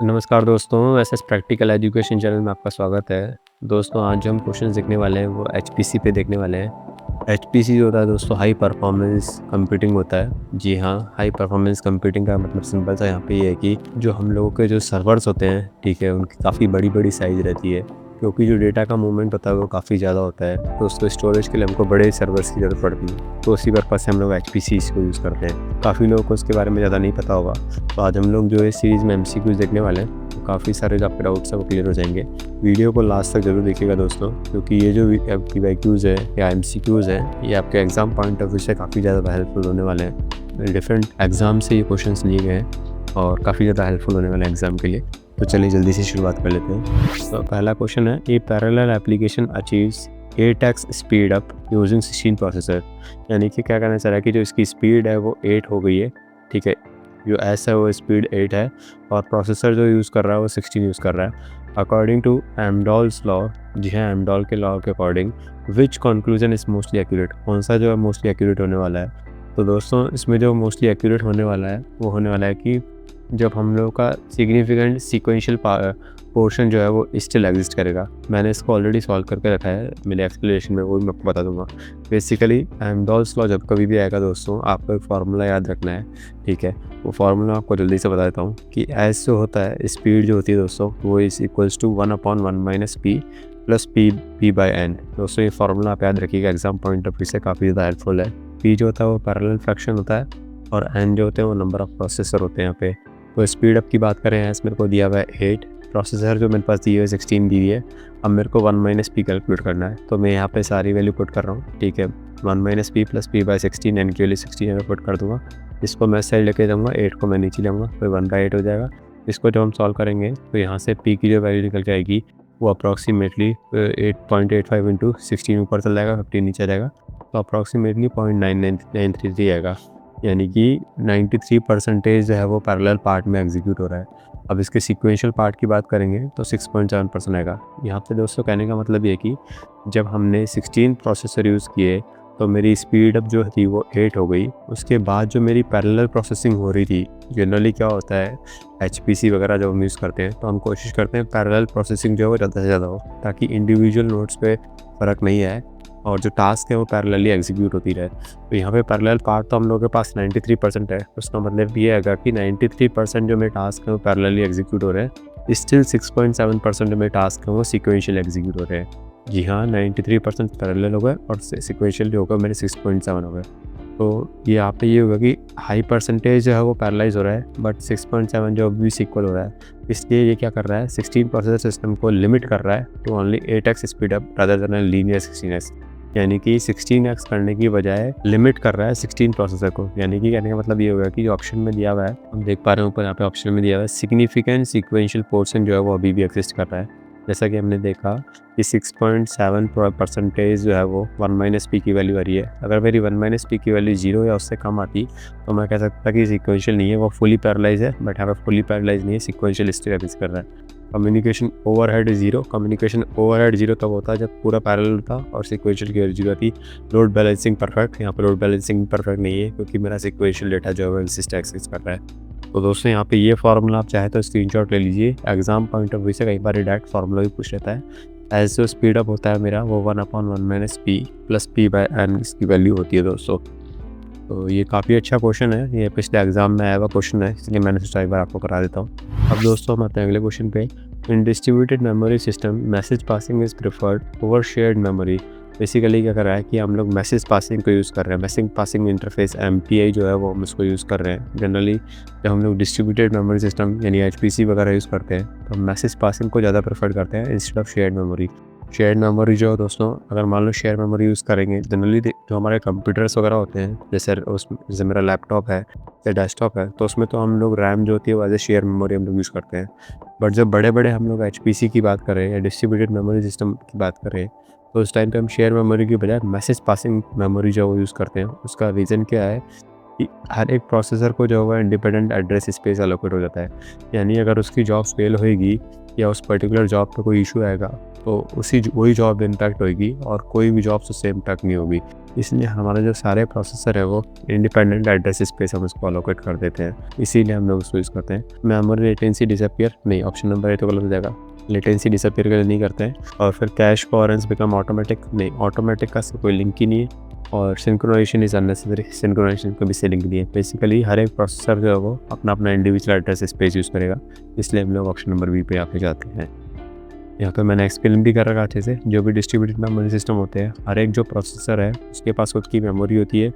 नमस्कार दोस्तों, SS practical education channel में आपका स्वागत है। दोस्तों आज जो हम क्वेश्चंस देखने वाले हैं वो एचपीसी पे देखने वाले हैं। एचपीसी जो होता है दोस्तों हाई परफॉर्मेंस कंप्यूटिंग होता है। जी हाँ, हाई परफॉर्मेंस कंप्यूटिंग का मतलब सिंपल सा यहाँ पे ये है कि जो हम लोगों के जो सर्वर्स होते हैं, ठीक है, उनकी काफ़ी बड़ी-बड़ी साइज़ रहती है। क्योंकि जो डेटा का मूवमेंट होता है वो काफ़ी ज़्यादा होता है, तो उसको स्टोरेज के लिए हमको बड़े सर्वर्स की ज़रूरत पड़ती है। तो उसी पर्पज़ से हम लोग एचपीसीज़ को यूज़ करते हैं। काफ़ी लोगों को उसके बारे में ज़्यादा नहीं पता होगा। तो आज हम लोग जो इस सीरीज़ में एमसीक्यूज़ देखने वाले हैं, काफ़ी सारे जो आपके डाउट्स हैं वो क्लियर हो जाएंगे। वीडियो को लास्ट तक ज़रूर देखिएगा दोस्तों, क्योंकि ये जो आपकी वाईक्यूज़ है या एमसीक्यूज़ हैं, ये आपके एग्ज़ाम पॉइंट ऑफ व्यू से काफ़ी ज़्यादा हेल्पफुल होने वाले हैं। डिफरेंट एग्ज़ाम से ये क्वेश्चंस लिए गए हैं और काफ़ी ज़्यादा हेल्पफुल होने वाले हैं एग्ज़ाम के लिए। तो चलिए जल्दी से शुरुआत कर लेते हैं। तो पहला क्वेश्चन है, a parallel application achieves 8x speed up using 16 processor. यानी कि क्या कहना चाह रहा है कि जो इसकी स्पीड है वो 8 हो गई है, ठीक है। जो एस है वो स्पीड 8 है और प्रोसेसर जो यूज़ कर रहा है वो 16 यूज़ कर रहा है। अकॉर्डिंग टू एमडॉल्स लॉ, जी हाँ, एमडॉल के लॉ के according, which conclusion is mostly accurate, कौन सा जो है मोस्टली एक्यूरेट होने वाला है। तो दोस्तों इसमें जो मोस्टली एक्यूरेट होने वाला है वो होने वाला है कि जब हम लोग का सिग्निफिकेंट सीक्वेंशियल पोर्शन जो है वो स्टिल एग्जिस्ट करेगा। मैंने इसको ऑलरेडी सॉल्व करके रखा है मेरे एक्सप्लेनेशन में, वो भी मैं आपको बता दूंगा। बेसिकली एमडॉल्स लॉ जब कभी भी आएगा दोस्तों, आपको एक फार्मूला याद रखना है, ठीक है। वो फार्मूला आपको जल्दी से बता देता हूँ कि एस जो होता है, स्पीड जो होती है दोस्तों, वो is equals to 1/1 - p plus p by N. दोस्तों ये फार्मूला आप याद रखिएगा, एग्जाम पॉइंट ऑफ व्यू से काफ़ी ज़्यादा हेल्पफुल है। p जो होता है वो पैरेलल फ्रैक्शन होता है और n जो होते हैं वो नंबर ऑफ प्रोसेसर होते हैं यहाँ पे। तो स्पीड अप की बात करें, एस मेरे को दिया हुआ है 8, प्रोसेसर जो मेरे पास दी है 16 दी है। अब मेरे को 1 - p कैलकुलेट करना है, तो मैं यहाँ पे सारी वैल्यू पुट कर रहा हूँ, ठीक है। 1 - p plus p by 16, N के लिए 16 में पुट कर दूँगा। इसको मैं साइड लेके जाऊँगा, 8 को मैं नीचे लाऊँगा, तो 1/8 हो जाएगा। इसको जब हम सॉल्व करेंगे तो यहाँ से p की जो वैल्यू निकल जाएगी वो अप्रॉक्सीमेटली 8.85 इंटू 16 ऊपर चल जाएगा, 15 नीचे जाएगा, तो अप्रॉक्सीमेटली 0.9933 आएगा। यानी कि 93% जो है वो पैरेलल पार्ट में एग्जीक्यूट हो रहा है। अब इसके सीक्वेंशियल पार्ट की बात करेंगे तो 6.7% आएगा। यहाँ पे दोस्तों कहने का मतलब ये कि जब हमने 16 प्रोसेसर यूज़ किए तो मेरी स्पीड अप जो थी वो 8 हो गई। उसके बाद जो मेरी पैरेलल प्रोसेसिंग हो रही थी, जनरली क्या होता है एचपीसी वगैरह जब हम यूज़ करते हैं तो हम कोशिश करते हैं पैरेलल प्रोसेसिंग जो है वो ज़्यादा से ज़्यादा हो, ताकि इंडिविजुअल नोड्स पे फ़र्क नहीं आए और जो टास्क है वो पैरेलली एग्जीक्यूट होती रहे। तो यहाँ पे पैरेलल पार्ट तो हम लोगों के पास 93% है। उसका मतलब ये है कि 93% जो मेरे टास्क हैं वो पैरेलली एग्जीक्यूट हो रहे हैं। स्टिल 6.7% जो मेरे टास्क हैं वो सीक्वेंशियल एग्जीक्यूट हो रहे हैं। जी हाँ, 93% पैरेलल हो गए और सीक्वेंशियल जो होगा मेरे 6.7 हो गए। तो ये यहाँ पे ये होगा कि हाई परसेंटेज जो है वो पैरेलाइज हो रहा है, बट 6.7 जो भी इक्वल हो रहा है। इसलिए ये क्या कर रहा है, 16 प्रोसेसर सिस्टम को लिमिट कर रहा है to only 8x speed up rather than linear 16x। यानी कि 16x करने की बजाय लिमिट कर रहा है 16 प्रोसेसर को। यानी कि कहने का मतलब ये होगा कि जो ऑप्शन में दिया हुआ है, हम देख पा रहे हैं ऊपर यहाँ पे ऑप्शन में दिया हुआ है सिग्निफिकेंट सीक्वेंशियल पोर्शन जो है वो अभी भी एग्जिस्ट कर रहा है। जैसा कि हमने देखा कि 6.7% जो है वो 1 - p की वैल्यू आ रही है। अगर मेरी 1 - p की वैल्यू 0 या उससे कम आती तो मैं कह सकता कि सीक्वेंशियल नहीं है, वो फुली पैरेलाइज है। बट यहाँ पे फुली पैरेलाइज नहीं है, सीक्वेंशियल स्टिल एग्जिस्ट कर रहा है। कम्युनिकेशन ओवरहेड 0, कम्युनिकेशन ओवरहेड 0 तब होता है जब पूरा पैरेलल था और सीक्वेंशियल की वैल्यू 0 थी। लोड बैलेंसिंग परफेक्ट, यहाँ पे लोड बैलेंसिंग परफेक्ट नहीं है क्योंकि मेरा सीक्वेंशियल डेटा जो है सिस्टम एक्सेस कर रहा है। तो दोस्तों यहाँ पे ये फार्मूला आप चाहे तो स्क्रीनशॉट ले लीजिए। एग्जाम पॉइंट ऑफ व्यू से कई बार डायरेक्ट फार्मूला भी पूछ लेता है। एज जो स्पीड अप होता है मेरा वो 1/1 - p plus p by N इसकी वैल्यू होती है दोस्तों। तो ये काफ़ी अच्छा क्वेश्चन है, ये पिछले एग्जाम में आया हुआ क्वेश्चन है, इसलिए मैंने सोचा एक बार आपको करा देता हूँ। अब दोस्तों हम आते हैं अगले क्वेश्चन पे। In distributed memory system message passing is preferred over shared memory. Basically क्या कर रहा है कि हम लोग मैसेज पासिंग को यूज़ कर रहे हैं। मैसेज पासिंग इंटरफेस MPI जो है वो हम इसको यूज़ कर रहे हैं। जनरली जब हम लोग डिस्ट्रीब्यूटेड मेमोरी सिस्टम यानी HPC वगैरह यूज़ करते हैं तो हम मैसेज पासिंग को ज़्यादा प्रेफर करते हैं instead of shared memory. Shared memory जो दोस्तों, अगर मान लो शेयर मेमोरी यूज़ करेंगे, जनरली जो हमारे कंप्यूटर्स वगैरह होते हैं, जैसे मेरा लैपटॉप है या डेस्कटॉप है, तो उसमें तो हम लोग रैम जो होती है वो एज ए शेयर मेमोरी हम लोग यूज़ करते हैं। बट जब बड़े हम लोग HPC की बात करें या डिस्ट्रीब्यूटेड मेमोरी सिस्टम की बात करें तो उस टाइम पे हम शेयर मेमोरी की बजाय मैसेज पासिंग मेमोरी जो वो यूज़ करते हैं। उसका रीज़न क्या है कि हर एक प्रोसेसर को जो है इंडिपेंडेंट एड्रेस स्पेस एलोकेट हो जाता है। यानी अगर उसकी जॉब फेल होएगी या उस पर्टिकुलर जॉब पे कोई इशू आएगा तो वही जॉब इम्पैक्ट होएगी और कोई भी जॉब उससे इम्पैक्ट नहीं होगी। इसलिए हमारा जो सारे प्रोसेसर है वो इंडिपेंडेंट एड्रेस स्पेस हम उसको अलोकेट कर देते हैं, इसीलिए हम लोग उसको यूज़ करते हैं। मेमोरी लेटेंसी डिसअपीयर नहीं, ऑप्शन नंबर ए तो गलत हो जाएगा, लेटेंसी डिसअपीयर के लिए नहीं करते हैं। और फिर कैश कोहेरेंस बिकम ऑटोमेटिक नहीं, ऑटोमेटिक का कोई लिंक ही नहीं है। और सिंक्रोनाइजेशन इज़ अननेसेसरी, सिंक्रोनाइजेशन का भी से लिंक नहीं है। बेसिकली हर एक प्रोसेसर जो है वो अपना अपना इंडिविजुअल एड्रेस स्पेस यूज़ करेगा, इसलिए हम लोग ऑप्शन नंबर बी पे आके जाते हैं। यहाँ पे मैंने एक्सप्लेन भी कर रखा अच्छे से, जो भी डिस्ट्रीब्यूटेड मेमोरी सिस्टम होते हैं, हर एक जो प्रोसेसर है उसके पास खुद की मेमोरी होती है।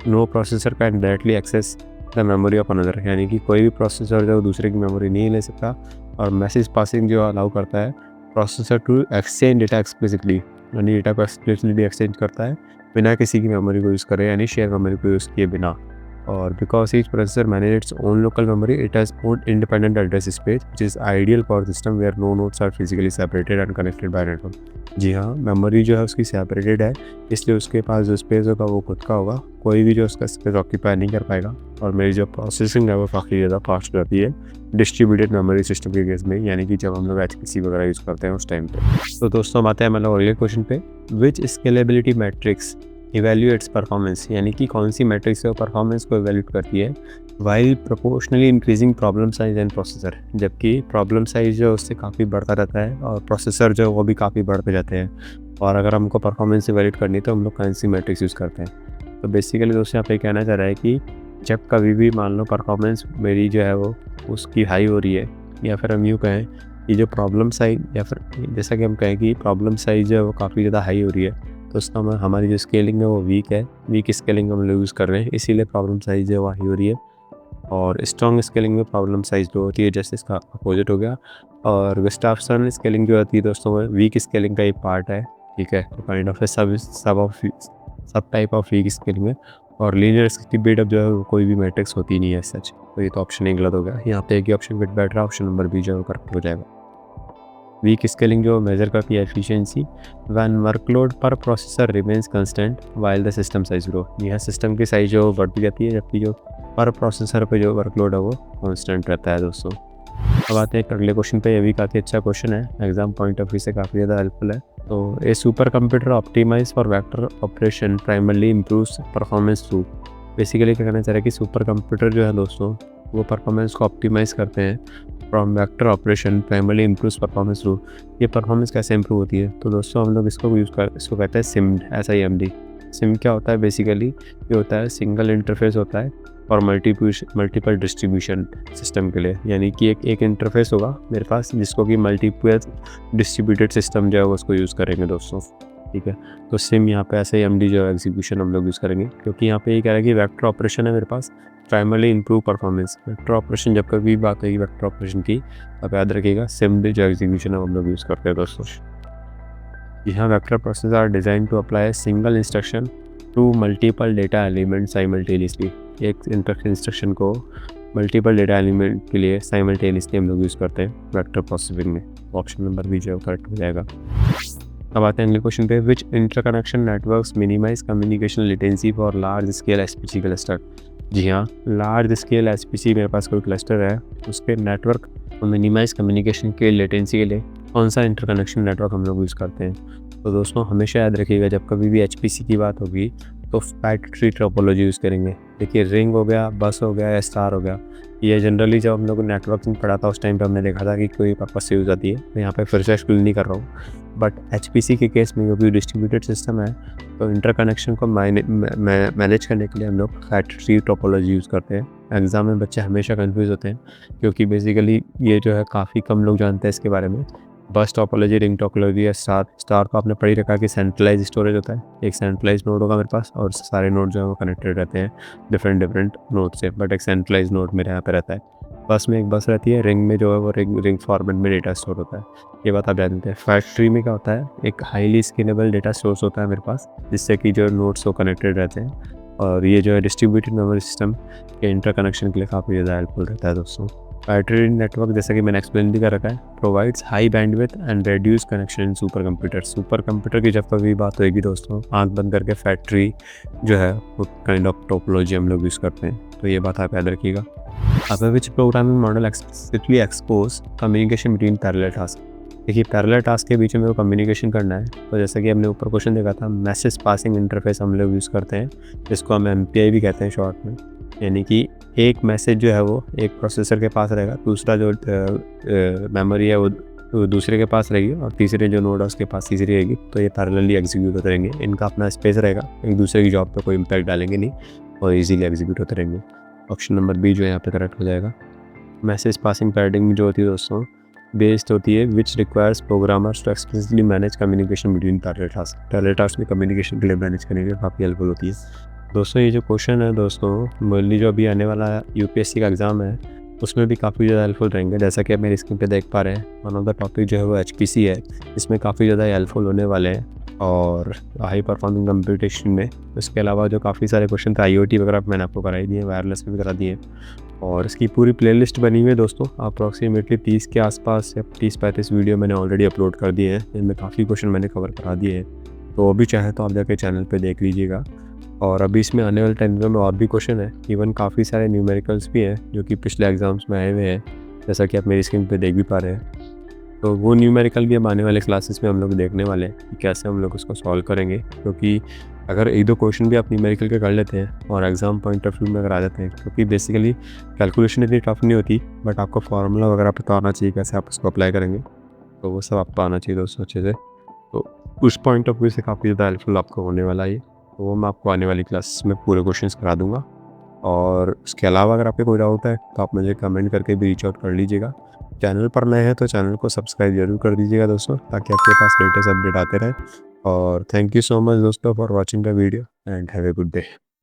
No processor can directly access the memory of another, यानी कि कोई भी प्रोसेसर जो दूसरे की मेमोरी नहीं ले सकता। और मैसेज पासिंग जो अलाउ करता है processor to exchange data explicitly, यानी डेटा को एक्सप्लिसिटली एक्सचेंज करता है बिना किसी की मेमोरी को यूज़ करे, यानी शेयर मेमोरी को यूज़ किए बिना। और because each processor manage its own local memory, it has own independent address space which is ideal for system where no nodes are physically separated and connected by network. जी हाँ, memory जो है उसकी separated है, इसलिए उसके पास जो space होगा वो खुद का होगा, कोई भी जो उसका स्पेस ऑक्यूपाई नहीं कर पाएगा। और मेरी जो प्रोसेसिंग है वो काफ़ी ज़्यादा फास्ट रहती है डिस्ट्रीब्यूटेड मेमोरी सिस्टम के केस में, यानी कि जब हम लोग HPC वगैरह यूज़ करते हैं उस टाइम पे। तो दोस्तों हम आते हैं मतलब अगले क्वेश्चन पे, विच स्केलेबिलिटी मैट्रिक्स इवेल्यूएट्स परफॉर्मेंस, यानी कि कौन सी मैट्रिक्स है परफॉर्मेंस को इवेल्यूएट करती है while proportionally increasing problem size and processor, जबकि प्रॉब्लम साइज जो है उससे काफ़ी बढ़ता रहता है और प्रोसेसर जो है वो भी काफ़ी बढ़ते जाते हैं। और अगर हमको परफॉर्मेंस इवेल्यूएट करनी है तो हम लोग कौन सी मैट्रिक्स यूज़ करते हैं। तो बेसिकली दोस्तों यहाँ पे कहना चाह रहा है कि जब कभी भी मान लो परफॉर्मेंस मेरी जो है वो उसकी हाई हो रही है, या फिर हम यूँ कहें कि जो प्रॉब्लम साइज, या फिर जैसा कि हम कहें कि प्रॉब्लम साइज जो है वो काफ़ी ज़्यादा हाई हो रही है, तो उसका हमारी जो स्केलिंग है वो वीक है, वीक स्केलिंग हम लोग यूज़ कर रहे हैं, इसीलिए प्रॉब्लम साइज जो है वो हाई हो रही है। और स्ट्रॉन्ग स्केलिंग में प्रॉब्लम साइज लो होती है, जैसे इसका अपोजिट हो गया। और गुस्ताफसन स्केलिंग जो होती है दोस्तों वो वीक स्केलिंग का एक पार्ट है, ठीक है, तो काइंड ऑफ सब टाइप ऑफ वीक स्केलिंग में। और लीनियर बिल्डअप जो है वो कोई भी मैट्रिक्स होती नहीं है सच, तो ये तो ऑप्शन ही गलत हो गया। यहाँ पे एक ही ऑप्शन फिट बैठ रहा है, ऑप्शन नंबर बी जो है करेक्ट हो जाएगा। वीक स्केलिंग जो मेजर करती है एफिशिएंसी व्हेन वर्कलोड पर processor remains constant while the system size grow, यह सिस्टम की साइज जो बढ़ती जाती है जबकि जो पर प्रोसेसर पे जो वर्कलोड है वो कांस्टेंट रहता है दोस्तों। अब आते हैं अगले क्वेश्चन पे, ये भी काफ़ी अच्छा क्वेश्चन है, एग्जाम पॉइंट ऑफ व्यू से काफ़ी ज़्यादा हेल्पफुल है। तो a super computer optimize for vector operation primarily improves performance through, basically क्या कहना चाह रहा है कि सुपर कंप्यूटर जो है दोस्तों वो परफॉर्मेंस को ऑप्टिमाइज़ करते हैं from vector operation primarily improves performance through. ये परफॉर्मेंस कैसे इंप्रूव होती है, तो दोस्तों हम लोग इसको इसको कहते हैं सिम्ड, SIMD। सिम क्या होता है, बेसिकली ये होता है सिंगल इंटरफेस होता है और मल्टीपल डिस्ट्रीब्यूशन सिस्टम के लिए, यानी कि एक इंटरफेस होगा मेरे पास जिसको कि मल्टीपल डिस्ट्रीब्यूटेड सिस्टम जो है वो उसको यूज़ करेंगे दोस्तों, ठीक है। तो सिम यहाँ पे SIMD जो है एग्जीक्यूशन हम लोग यूज़ करेंगे, क्योंकि यहाँ पे ये कह रहा है कि वेक्टर ऑपरेशन है मेरे पास, primarily improve performance. Vector operation जब कभी बात होगी वेक्टर ऑपरेशन की, अब याद रखिएगा सिम्ड जो एग्जीक्यूशन है हम लोग यूज़ करते हैं दोस्तों। यहाँ vector process are design to apply single instruction to multiple data element simultaneously, एक इंस्ट्रक्शन को मल्टीपल डेटा एलिमेंट के लिए साइमल्टेनियसली हम लोग यूज़ करते हैं वेक्टर प्रोसेसिंग में। ऑप्शन नंबर बी जो करेक्ट हो जाएगा। अब आते हैं अगले क्वेश्चन पे, which interconnection networks minimize communication latency for large scale HPC cluster. जी हाँ, लार्ज स्केल HPC मेरे पास कोई क्लस्टर है, उसके नेटवर्क को मिनिमाइज कम्युनिकेशन के लेटेंसी के लिए कौन सा इंटरकनेक्शन नेटवर्क हम लोग यूज़ करते हैं। तो दोस्तों हमेशा याद रखिएगा जब कभी भी HPC की बात होगी तो फैट ट्री टोपोलॉजी यूज़ करेंगे। देखिए रिंग हो गया, बस हो गया या स्टार हो गया, ये जनरली जब हम लोग नेटवर्किंग पढ़ा था उस टाइम पे हमने देखा था कि कोई पर्पस से यूज़ आती है। मैं यहाँ पे फिर से एक्सप्लेन नहीं कर रहा हूँ, बट HPC के केस में क्योंकि डिस्ट्रीब्यूटेड सिस्टम है तो इंटरकनेक्शन को मैनेज करने के लिए हम लोग फैट ट्री टोपोलॉजी यूज़ करते हैं। एग्ज़ाम में बच्चे हमेशा कन्फ्यूज़ होते हैं क्योंकि बेसिकली ये जो है काफ़ी कम लोग जानते हैं इसके बारे में। बस टोपोलॉजी, रिंग टोपोलॉजी या स्टार को आपने पढ़ ही रखा कि सेंट्रलाइज स्टोरेज होता है, एक सेंट्रलाइज नोड होगा मेरे पास और सारे नोड जो है वो कनेक्टेड रहते हैं डिफरेंट नोड से, बट एक सेंट्रलाइज नोड मेरे यहाँ पे रहता है। बस में एक बस रहती है, रिंग में जो है वो रिंग फॉर्मेट में डेटा स्टोर होता है, ये बात आप जानते हैं। फैक्ट्री में क्या होता है, एक हाईली स्केलेबल डेटा सोर्स होता है मेरे पास जिससे कि जो नोड्स वो कनेक्टेड रहते हैं, और ये जो है डिस्ट्रीब्यूटेड मेमोरी सिस्टम के इंटरकनेक्शन के लिए काफ़ी ज़्यादा हेल्पफुल रहता है दोस्तों। फैक्ट्री नेटवर्क जैसा कि मैंने एक्सप्लेन भी कर रखा है, provides high bandwidth and reduce connection in super computer. Super computer की जब कभी बात होगी दोस्तों, आंख बंद करके फैक्ट्री जो है वो काइंड ऑफ टोपोलॉजी हम लोग यूज़ करते हैं, तो ये बात आप याद रखिएगा। अब विच programming model explicitly expose communication between parallel task. देखिए पैरेलल टास्क के बीच में वो कम्युनिकेशन करना है, तो जैसा कि हमने ऊपर क्वेश्चन देखा था, मैसेज पासिंग इंटरफेस हम लोग यूज़ करते हैं, जिसको हम एमपीआई भी कहते हैं शॉर्ट में। यानी कि एक मैसेज जो है वो एक प्रोसेसर के पास रहेगा, दूसरा जो मेमोरी है वो दूसरे के पास रहेगी, और तीसरे जो नोड है उसके पास तीसरी रहेगी। तो ये पैरेलली एग्जीक्यूट होते रहेंगे, इनका अपना स्पेस रहेगा, एक दूसरे की जॉब पे कोई इम्पैक्ट डालेंगे नहीं और इजीली एग्जीक्यूट होते रहेंगे। ऑप्शन नंबर बी जो है यहाँ पे करेक्ट हो जाएगा। मैसेज पासिंग पैराडिग्म जो होती है दोस्तों, बेस्ड होती है which requires programmers to explicitly manage communication between parallel task. Parallel task में कम्युनिकेशन के लिए मैनेज करने के लिए काफ़ी हेल्पफुल होती है। दोस्तों ये जो क्वेश्चन है दोस्तों, मेनली जो अभी आने वाला यूपीएससी का एग्ज़ाम है उसमें भी काफ़ी ज़्यादा हेल्पफुल रहेंगे। जैसा कि आप मेरी स्क्रीन पे देख पा रहे हैं, वन ऑफ द टॉपिक जो है वो एचपीसी है, इसमें काफ़ी ज़्यादा हेल्पफुल होने वाले हैं और हाई परफॉर्मिंग कंप्यूटेशन में। इसके अलावा जो काफ़ी सारे क्वेश्चन थे आईओटी वगैरह मैंने आपको कराई दिए, वायरलेस में भी करा दिए, और इसकी पूरी प्लेलिस्ट बनी हुई है दोस्तों। अप्रॉक्सीमेटली 30 के आसपास या 30-35 वीडियो मैंने ऑलरेडी अपलोड कर दिए हैं, इनमें काफ़ी क्वेश्चन मैंने कवर करा दिए हैं, तो वो भी चाहे तो आप जाके चैनल पे देख लीजिएगा। और अभी इसमें आने वाले टाइम में और भी क्वेश्चन है, इवन काफ़ी सारे न्यूमेरिकल्स भी हैं जो कि पिछले एग्जाम्स में आए हुए हैं, जैसा कि आप मेरी स्क्रीन पे देख भी पा रहे हैं। तो वो न्यूमेरिकल भी अब आने वाले क्लासेस में हम लोग देखने वाले हैं कि कैसे हम लोग उसको सॉल्व करेंगे, क्योंकि अगर एक दो क्वेश्चन भी आप न्यूमेरिकल के कर लेते हैं और एग्ज़ाम पॉइंट ऑफ व्यू में अगर आ जाते हैं, क्योंकि बेसिकली कैलकुलेशन इतनी टफ नहीं होती, बट आपको फार्मूला वगैरह पता आना चाहिए कैसे आप उसको अप्लाई करेंगे, तो वो सब आपको आना चाहिए दोस्तों अच्छे से। तो उस पॉइंट ऑफ व्यू से काफ़ी ज़्यादा हेल्पफुल आपको होने वाला है ये, तो वो मैं आपको आने वाली क्लास में पूरे क्वेश्चंस करा दूंगा। और उसके अलावा अगर आपको कोई डाउट है तो आप मुझे कमेंट करके भी रीच आउट कर लीजिएगा। चैनल पर नए हैं तो चैनल को सब्सक्राइब जरूर कर दीजिएगा दोस्तों, ताकि आपके पास लेटेस्ट अपडेट आते रहे। और थैंक यू सो मच दोस्तों for watching the video and have a good day.